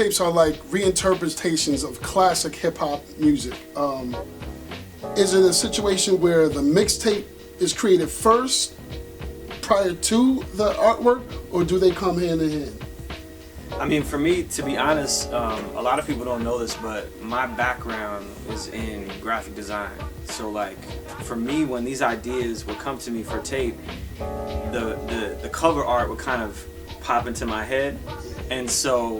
mixtapes are like reinterpretations of classic hip hop music. Is it a situation where the mixtape is created first prior to the artwork, or do they come hand in hand? I mean, for me, to be honest, a lot of people don't know this, but my background is in graphic design. So like, for me, when these ideas would come to me for tape, the cover art would kind of pop into my head. And so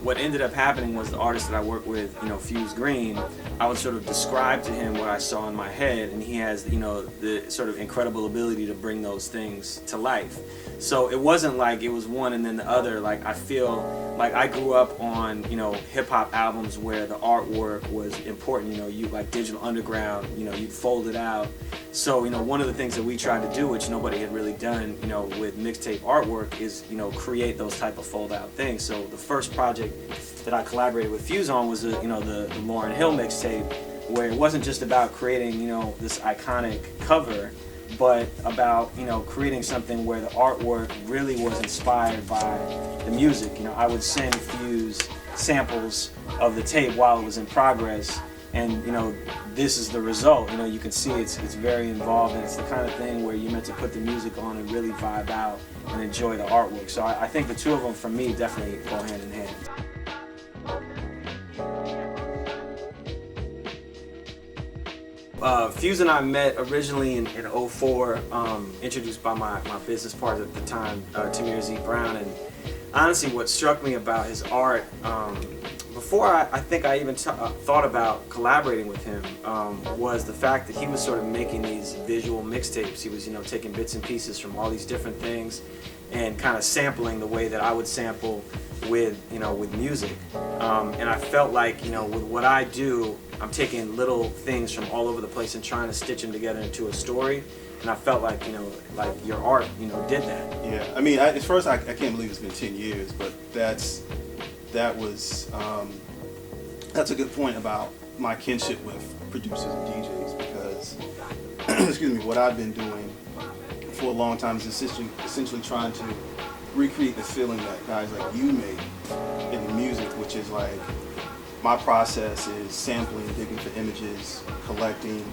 what ended up happening was the artist that I work with, Fuse Green, I would sort of describe to him what I saw in my head, and he has, the sort of incredible ability to bring those things to life. So it wasn't like it was one and then the other. Like, I feel like I grew up on, hip hop albums where the artwork was important. You like Digital Underground, you'd fold it out. So, one of the things that we tried to do, which nobody had really done, with mixtape artwork, is, create those type of fold out things. So the first project that I collaborated with Fuse on was the Lauryn Hill mixtape, where it wasn't just about creating, this iconic cover, but about, creating something where the artwork really was inspired by the music. I would send Fuse samples of the tape while it was in progress, and this is the result. You can see it's very involved, and it's the kind of thing where you're meant to put the music on and really vibe out and enjoy the artwork. So I think the two of them, for me, definitely go hand in hand. Fuse and I met originally in '04, introduced by my business partner at the time, Tamir Z. Brown. And honestly, what struck me about his art, before I think I even thought about collaborating with him, was the fact that he was sort of making these visual mixtapes. He was, taking bits and pieces from all these different things and kind of sampling the way that I would sample with, with music. And I felt like, with what I do, I'm taking little things from all over the place and trying to stitch them together into a story. And I felt like, like your art, did that. Yeah, I mean, at first I can't believe it's been 10 years, but that's a good point about my kinship with producers and DJs, because excuse me, what I've been doing for a long time is essentially trying to recreate the feeling that guys like you made in the music, which is like, my process is sampling, digging for images, collecting,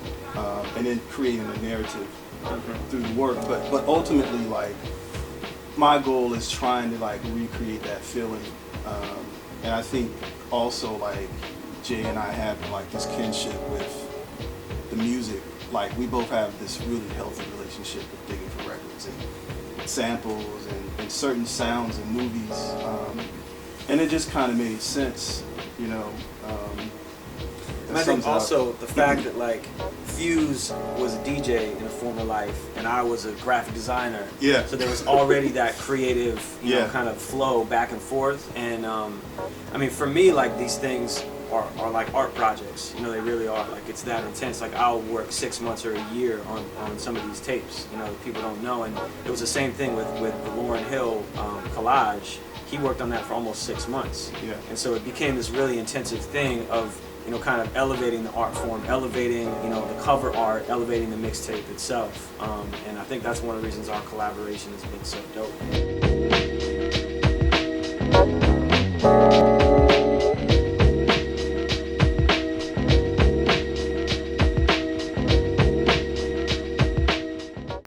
and then creating a narrative through the work. But ultimately, like, my goal is trying to like recreate that feeling. And I think also like Jay and I have like this kinship with the music. Like, we both have this really healthy relationship with digging for records and samples and certain sounds in movies. And it just kind of made sense, And I think also the fact that like Fuse was a DJ in a former life and I was a graphic designer. Yeah. So there was already that creative, Yeah. kind of flow back and forth. And I mean, for me, like, these things are like art projects. They really are. Like, it's that intense. Like, I'll work 6 months or a year on some of these tapes. That people don't know. And it was the same thing with the Lauryn Hill collage. He worked on that for almost 6 months. Yeah. And so it became this really intensive thing of, kind of elevating the art form, elevating, the cover art, elevating the mixtape itself. And I think that's one of the reasons our collaboration has been so dope.